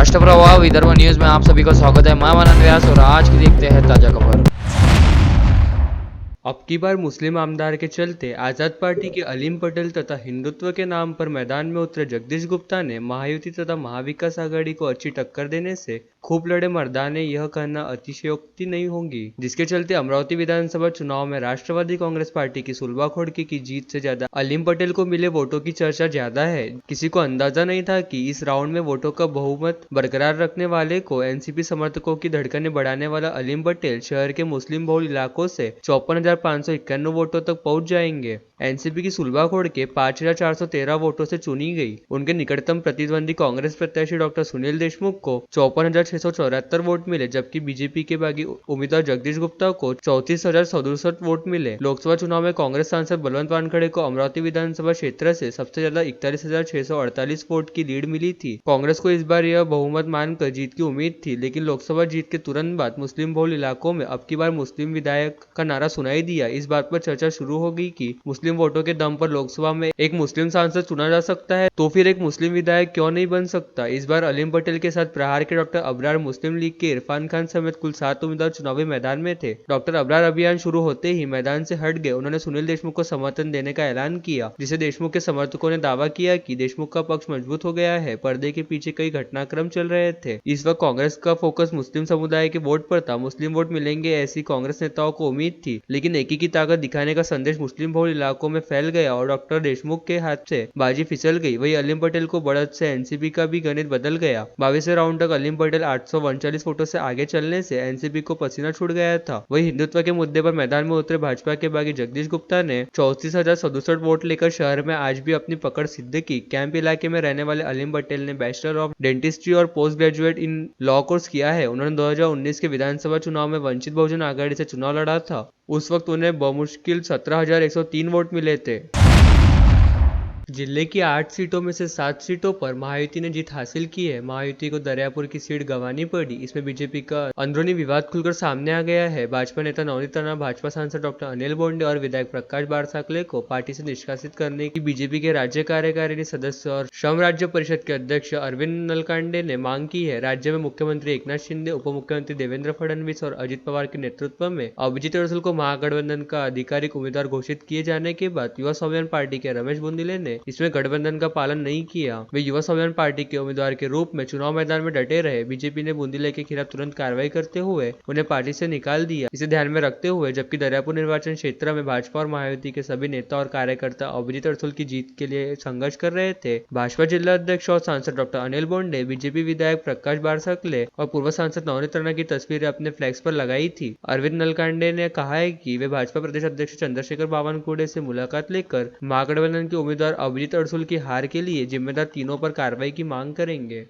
राष्ट्रप्रवाह Vidarbha news में आप सभी का स्वागत है। मैं मनन व्यास और आज की देखते हैं ताजा खबर। अब की बार मुस्लिम आमदार के चलते आजाद पार्टी के अलीम पटेल तथा हिंदुत्व के नाम पर मैदान में उतरे जगदीश गुप्ता ने महायुति तथा महाविकास आघाड़ी को अच्छी टक्कर देने से खूब लड़े मर्दाने यह कहना अतिशयोक्ति नहीं होगी, जिसके चलते अमरावती विधानसभा चुनाव में राष्ट्रवादी कांग्रेस पार्टी की सुलभा खोड़के की जीत से ज्यादा अलीम पटेल को मिले वोटों की चर्चा ज्यादा है। किसी को अंदाजा नहीं था कि इस राउंड में वोटों का बहुमत बरकरार रखने वाले को एनसीपी समर्थकों की धड़कनें बढ़ाने वाला अलीम पटेल शहर के मुस्लिम बहुल इलाकों से 54,591 वोटों तक पहुंच जाएंगे। एनसीपी की सुलभा खोड़के 5,413 वोटों से चुनी गई। उनके निकटतम प्रतिद्वंदी कांग्रेस प्रत्याशी डॉक्टर सुनील देशमुख को 54,674 वोट मिले, जबकि बीजेपी के बागी उम्मीदवार जगदीश गुप्ता को 34,067 वोट मिले। लोकसभा चुनाव में कांग्रेस सांसद बलवंत वानखड़े को अमरावती विधानसभा क्षेत्र से सबसे ज्यादा 41,648 वोट की लीड मिली थी। कांग्रेस को इस बार यह बहुमत मानकर जीत की उम्मीद थी, लेकिन लोकसभा जीत के तुरंत बाद मुस्लिम बहुल इलाकों में अब की बार मुस्लिम विधायक का नारा सुनाई दिया। इस बात पर चर्चा शुरू हो गई कि मुस्लिम वोटों के दम पर लोकसभा में एक मुस्लिम सांसद चुना जा सकता है, तो फिर एक मुस्लिम विधायक क्यों नहीं बन सकता। इस बार अलीम पटेल के साथ प्रहार के डॉक्टर अबरार, मुस्लिम लीग के इरफान खान समेत कुल 7 उम्मीदवार चुनावी मैदान में थे। डॉक्टर अबरार अभियान शुरू होते ही मैदान से हट गए। उन्होंने सुनील देशमुख को समर्थन देने का ऐलान किया, जिसे देशमुख के समर्थकों ने दावा किया कि देशमुख का पक्ष मजबूत हो गया है। पर्दे के पीछे कई घटनाक्रम चल रहे थे। इस वक्त कांग्रेस का फोकस मुस्लिम समुदाय के वोट पर था। मुस्लिम वोट मिलेंगे ऐसी कांग्रेस नेताओं को उम्मीद थी, लेकिन एकी की ताकत दिखाने का संदेश मुस्लिम बहुल इलाकों में फैल गया और डॉक्टर देशमुख के हाथ से बाजी फिसल गई। वही अलीम पटेल को बढ़त से एनसीपी का भी गणित बदल गया। 22वें राउंड तक अलीम पटेल 839 वोटों से आगे चलने से एनसीपी को पसीना छूट गया था। वही हिंदुत्व के मुद्दे पर मैदान में उतरे भाजपा के बागी जगदीश गुप्ता ने 34,067 वोट लेकर शहर में आज भी अपनी पकड़ सिद्ध की। कैंप इलाके में रहने वाले अलीम पटेल ने बैचलर ऑफ डेंटिस्ट्री और post graduate in law course किया है। उन्होंने 2019 के विधानसभा चुनाव में वंचित बहुजन आघाड़ी से चुनाव लड़ा था। उस वक्त उन्हें बमुश्किल 17,103 वोट मिले थे। जिले की 8 सीटों में से 7 सीटों पर महायुति ने जीत हासिल की है। महायुति को दरियापुर की सीट गंवानी पड़ी। इसमें बीजेपी का अंदरूनी विवाद खुलकर सामने आ गया है। भाजपा नेता नवनीत राणा, भाजपा सांसद डॉक्टर अनिल बोंडे और विधायक प्रकाश बारसाकले को पार्टी से निष्कासित करने की बीजेपी के राज्य कार्यकारिणी सदस्य और श्रम राज्य परिषद के अध्यक्ष अरविंद नलकांडे ने मांग की है। राज्य में मुख्यमंत्री एकनाथ शिंदे, उप मुख्यमंत्री देवेंद्र फडणवीस और अजित पवार के नेतृत्व में अभिजीत अड़सूल को महागठबंधन का आधिकारिक उम्मीदवार घोषित किए जाने के बाद युवा स्वाभिमान पार्टी के रमेश बुंदिले ने इसमें गठबंधन का पालन नहीं किया। वे युवा स्वाभिमान पार्टी के उम्मीदवार के रूप में चुनाव मैदान में डटे रहे। बीजेपी ने बुंदिले के खिलाफ तुरंत कार्रवाई करते हुए उन्हें पार्टी से निकाल दिया। इसे ध्यान में रखते हुए जबकि दरियापुर निर्वाचन क्षेत्र में भाजपा और महायुति के सभी नेता और कार्यकर्ता अभिजीत अड़सूल की जीत के लिए संघर्ष कर रहे थे। भाजपा जिला अध्यक्ष और सांसद डॉक्टर अनिल बोंडे, बीजेपी विधायक प्रकाश बारसाकले और पूर्व सांसद नवनीत राणा की तस्वीरें अपने फ्लैक्स पर लगाई थी। अरविंद नलकांडे ने कहा है कि वे भाजपा प्रदेश अध्यक्ष चंद्रशेखर बावनकुळे से मुलाकात लेकर महागठबंधन के उम्मीदवार अभिजीत अड़सूल की हार के लिए जिम्मेदार तीनों पर कार्रवाई की मांग करेंगे।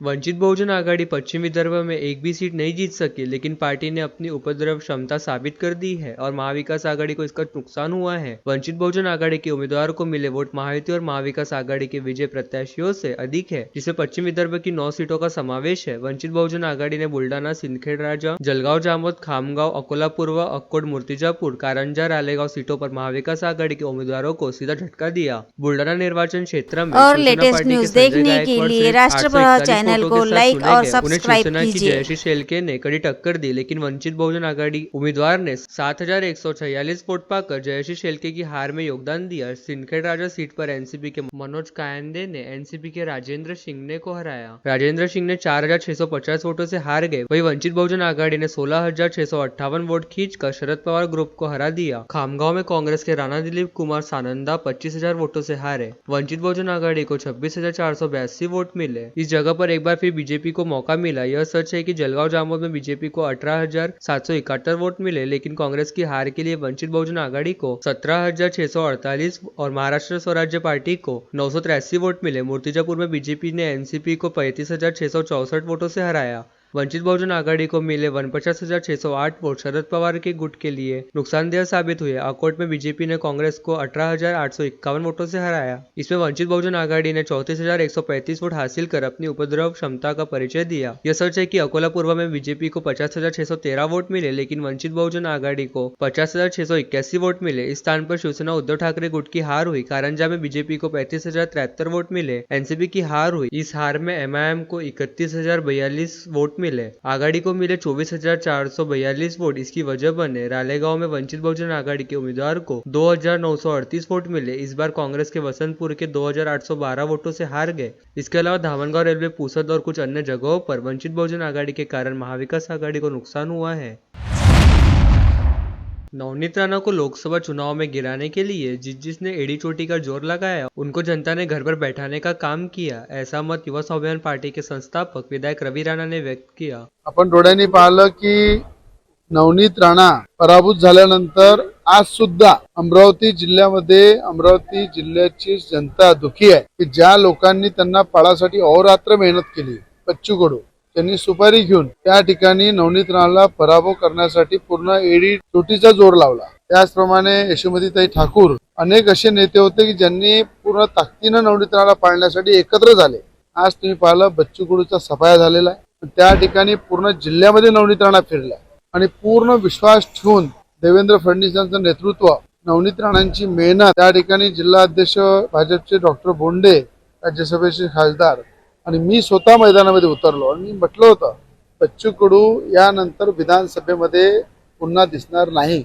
वंचित बहुजन आघाड़ी पश्चिम विदर्भ में एक भी सीट नहीं जीत सकी, लेकिन पार्टी ने अपनी उपद्रव क्षमता साबित कर दी है और महाविकास आघाड़ी को इसका नुकसान हुआ है। वंचित बहुजन आघाड़ी के उम्मीदवार को मिले वोट महायुति और महाविकास आघाड़ी के विजय प्रत्याशियों से अधिक है, जिसमें पश्चिम विदर्भ की 9 सीटों का समावेश है। वंचित बहुजन आघाड़ी ने बुलडाणा, सिंदखेड राजा, जलगांव जामोद, खामगांव, अकोला पूर्व, अक्कोट, मूर्तिजापुर, कारंजा, रालेगांव सीटों पर महाविकास आघाड़ी के उम्मीदवारों को सीधा झटका दिया। बुलडाणा निर्वाचन क्षेत्र में और लेटेस्ट न्यूज देखने के लिए राष्ट्रप्रवाह चैनल को लाइक और सब्सक्राइब कीजिए। जयश्री शेलके ने कड़ी टक्कर दी, लेकिन वंचित बहुजन आघाड़ी उम्मीदवार ने 7,146 वोट पाकर जयश्री शेलके की हार में योगदान दिया। सिंदखेड राजा सीट पर एनसीपी के मनोज कायंदे ने एनसीपी के राजेंद्र शिंगने को हराया। राजेंद्र शिंगने 4,650 वोटों से हार गए। वही वंचित बहुजन आघाड़ी ने 16,658 वोट खींचकर शरद पवार ग्रुप को हरा दिया। खामगांव में कांग्रेस के राणा दिलीप कुमार सानंदा 25,000 वोटों से हारे। वंचित बहुजन आघाड़ी को 26,482 वोट मिले। इस जगह पर एक बार फिर बीजेपी को मौका मिला। यह सच है कि जलगांव जामोद में बीजेपी को 18,771 वोट मिले, लेकिन कांग्रेस की हार के लिए वंचित बहुजन आघाड़ी को 17,648 और महाराष्ट्र स्वराज्य पार्टी को 983 वोट मिले। मूर्तिजापुर में बीजेपी ने एनसीपी को 35,664 वोटों से हराया। वंचित बहुजन आघाड़ी को मिले 49,608 वोट शरद पवार के गुट के लिए नुकसानदेह साबित हुए। आकोट में बीजेपी ने कांग्रेस को 18,851 वोटों से हराया। इसमें वंचित बहुजन आघाड़ी ने 34,135 वोट हासिल कर अपनी उपद्रव क्षमता का परिचय दिया। यह सच है कि अकोला पूर्व में बीजेपी को 50,613 वोट मिले, लेकिन वंचित बहुजन आघाड़ी को 50,681 वोट मिले। इस स्थान पर शिवसेना उद्धव ठाकरे गुट की हार हुई। कारंजा में बीजेपी को 35,073 वोट मिले। एनसीपी की हार हुई। इस हार में एमआईएम को 31,042 वोट मिले। आघाड़ी को मिले 24,442 वोट। इसकी वजह बने रालेगांव में वंचित बहुजन आघाड़ी के उम्मीदवार को 2,938 वोट मिले। इस बार कांग्रेस के वसंतपुर के 2,812 वोटों से हार गए। इसके अलावा धामनगांव रेलवे पूसद और कुछ अन्य जगहों पर वंचित बहुजन आघाड़ी के कारण महाविकास आघाड़ी को नुकसान हुआ है। नवनीत राणा को लोकसभा चुनाव में गिराने के लिए जिसने एड़ी चोटी का जोर लगाया, उनको जनता ने घर पर बैठाने का काम किया। ऐसा मत युवा स्वाभिमान पार्टी के संस्थापक विधायक रवी राणा ने व्यक्त किया। आपण डोळ्यांनी पाहिलं की नवनीत राणा पराभूत झाल्यानंतर आज सुद्धा अमरावती जिल्ह्याची जनता दुखी आहे की ज्या लोकांनी त्यांना पाळासाठी अहोरात्र मेहनत केली, बच्चू कडू त्यांनी सुपारी घेऊन त्या ठिकाणी नवनीत राणाला पराभव करण्यासाठी पूर्ण एडी चोटीचा जोर लावला। त्याचप्रमाणे यशोमतीताई ठाकूर अनेक असे नेते होते की ज्यांनी पूर्ण ताकदीने नवनीत राणाला पाळण्यासाठी एकत्र झाले। आज तुम्ही पाहिलं बच्चू कडूचा सफाया झालेला आहे। त्या ठिकाणी पूर्ण जिल्ह्यामध्ये नवनीत राणा फिरला आणि पूर्ण विश्वास ठेवून देवेंद्र फडणवीस यांचं नेतृत्व, नवनीत राणांची मेहनत, त्या ठिकाणी जिल्हा अध्यक्ष भाजपचे डॉक्टर बोंडे, राज्यसभेचे खासदार आणि मी स्वतः मैदानामध्ये उतरलो आणि मी म्हटलं होतं बच्चू कडू यानंतर विधानसभेमध्ये पुन्हा दिसणार नाही।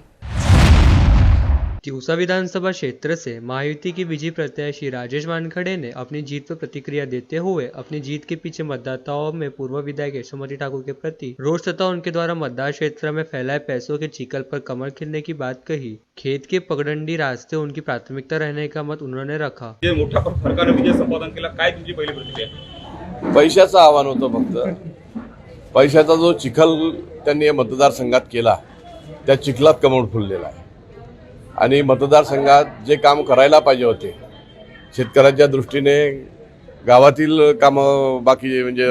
तिवसा विधानसभा क्षेत्र से महायुति की विजयी प्रत्याशी राजेश वानखड़े ने अपनी जीत पर प्रतिक्रिया देते हुए अपनी जीत के पीछे मतदाताओं में पूर्व विधायक यशोमती ठाकुर के प्रति रोष तथा उनके द्वारा मतदान क्षेत्र में फैलाए पैसों के चिखल पर कमर खिलने की बात कही। खेत के पगडंडी रास्ते उनकी प्राथमिकता रहने का मत उन्होंने रखा। मोठ्या फरकाने विजय संपादन केला, काय तुमची पहिली प्रतिक्रिया? पैशाचं आव्हान होतं। फक्त पैशाचा जो चिखल त्यांनी मतदारसंघात केला त्या चिखलात कमळ फुललेला आहे आणि मतदारसंघात जे काम करायला पाहिजे होते शेतकऱ्यांच्या दृष्टीने गावातील काम बाकी म्हणजे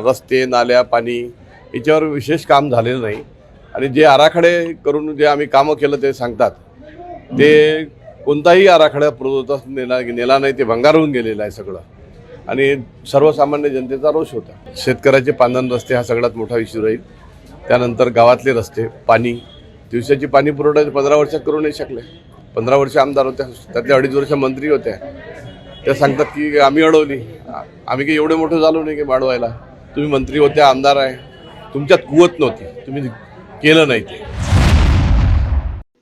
रस्ते, नाल्या, पाणी याच्यावर विशेष काम झालेलं नाही आणि जे आराखडे करून जे आम्ही कामं केलं ते सांगतात ते कोणताही आराखडा पूर्वतच नेला नाही, ते भंगारून गेलेलं आहे सगळं आणि सर्वसामान्य जनतेचा रोष होता। शेतकऱ्याचे पांधन रस्ते हा सगळ्यात मोठा इश्यू राहील। त्यानंतर गावातले रस्ते, पाणी, दिवसाची पाणी पुरवठा 15 वर्षात करू नाही शकले। 15 वर्ष आमदार होत्या, त्यातले 2.5 वर्ष मंत्री होत्या। त्या सांगतात की आम्ही अडवली, आम्ही काही एवढे मोठे झालो नाही की वाढवायला। तुम्ही मंत्री होत्या, आमदार आहे, तुमच्यात कुवत नव्हती, तुम्ही केलं नाही ते।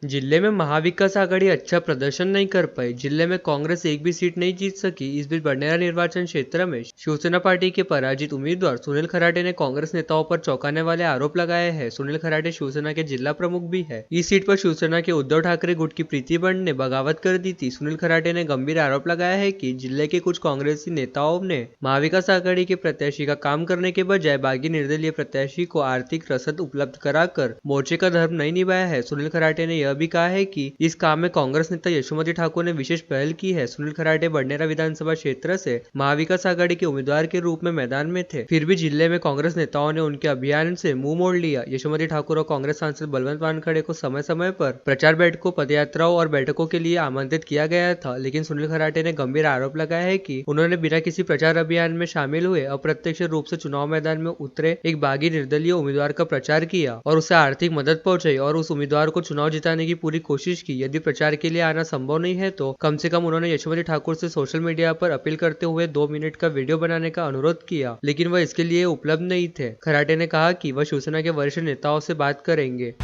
जिले में महाविकास आघाड़ी अच्छा प्रदर्शन नहीं कर पाई। जिले में कांग्रेस एक भी सीट नहीं जीत सकी। इस बीच बडनेरा निर्वाचन क्षेत्र में शिवसेना पार्टी के पराजित उम्मीदवार सुनील खराटे ने कांग्रेस नेताओं पर चौंकाने वाले आरोप लगाए हैं। सुनील खराटे शिवसेना के जिला प्रमुख भी है। इस सीट पर शिवसेना के उद्धव ठाकरे गुट की प्रीति बंड ने बगावत कर दी थी। सुनील खराटे ने गंभीर आरोप लगाया है कि जिले के कुछ कांग्रेसी नेताओं ने महाविकास आघाड़ी के प्रत्याशी का काम करने के बजाय बागी निर्दलीय प्रत्याशी को आर्थिक रसद उपलब्ध कराकर मोर्चे का धर्म नहीं निभाया है। सुनील खराटे ने यह भी कहा है कि इस काम में कांग्रेस नेता यशोमती ठाकुर ने विशेष पहल की है। सुनील खराटे बडनेरा विधानसभा क्षेत्र से महाविकास आघाड़ी के उम्मीदवार के रूप में मैदान में थे, फिर भी जिले में कांग्रेस नेताओं ने उनके अभियान से मुंह मोड़ लिया। यशोमती ठाकुर और कांग्रेस सांसद बलवंत वानखड़े को समय समय पर प्रचार बैठकों, पदयात्राओं और बैठकों के लिए आमंत्रित किया गया था, लेकिन सुनील खराटे ने गंभीर आरोप लगाया है कि उन्होंने बिना किसी प्रचार अभियान में शामिल हुए अप्रत्यक्ष रूप से चुनाव मैदान में उतरे एक बागी निर्दलीय उम्मीदवार का प्रचार किया और उसे आर्थिक मदद पहुंचाई और उस उम्मीदवार को चुनाव जिताने की पूरी कोशिश की। यदि प्रचार के लिए आना संभव नहीं है तो कम से कम उन्होंने यशोमती ठाकुर से सोशल मीडिया पर अपील करते हुए 2 मिनट का वीडियो बनाने का अनुरोध किया, लेकिन वह इसके लिए उपलब्ध नहीं थे। खराटे ने कहा कि वह शिवसेना के वरिष्ठ नेताओं से बात करेंगे।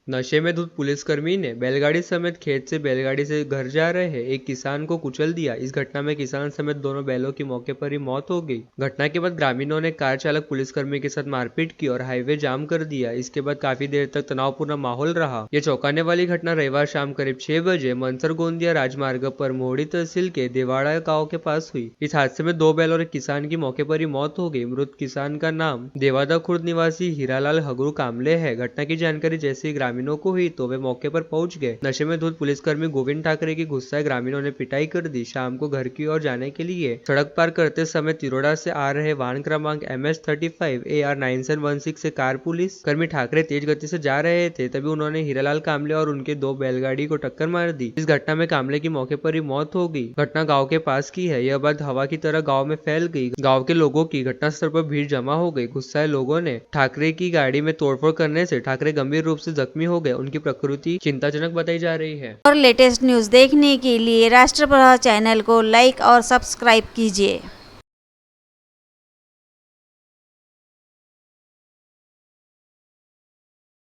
नशे में धुत पुलिसकर्मी ने बैलगाड़ी समेत खेत से बैलगाड़ी से घर जा रहे एक किसान को कुचल दिया। इस घटना में किसान समेत दोनों बैलों की मौके पर ही मौत हो गई। घटना के बाद ग्रामीणों ने कार चालक पुलिसकर्मी के साथ मारपीट की और हाईवे जाम कर दिया। इसके बाद काफी देर तक तनावपूर्ण माहौल रहा। यह चौंकाने वाली घटना रविवार शाम करीब 6 बजे मनसर गोंदिया राजमार्ग पर मोहड़ी तहसील के देवाड़ा गाँव के पास हुई। इस हादसे में 2 बैल और एक किसान की मौके पर ही मौत हो गई। मृत किसान का नाम देवादा खुर्द निवासी हीरालाल हगरू कामले है। घटना की जानकारी जैसे ही ग्रामीण ग्रामीणों को हुई तो वे मौके पर पहुंच गए। नशे में धुत पुलिसकर्मी गोविंद ठाकरे की गुस्साए ग्रामीणों ने पिटाई कर दी। शाम को घर की ओर जाने के लिए सड़क पार करते समय तिरोड़ा से आ रहे वाहन क्रमांक MS35 AR 9716 से कार पुलिस कर्मी ठाकरे तेज गति से जा रहे थे, तभी उन्होंने हीरालाल कामले और उनके 2 बैलगाड़ी को टक्कर मार दी। इस घटना में कामले की मौके पर ही मौत हो गई। घटना गांव के पास की है। यह बात हवा की तरह गांव में फैल गई। गांव के लोगों की घटनास्थल पर भीड़ जमा हो गई। गुस्साए लोगों ने ठाकरे की गाड़ी में तोड़फोड़ करने से ठाकरे गंभीर रूप से जख्मी हो गए। उनकी प्रकृति चिंताजनक बताई जा रही है। और लेटेस्ट न्यूज देखने के लिए राष्ट्र प्रभाव चैनल को लाइक और सब्सक्राइब कीजिए।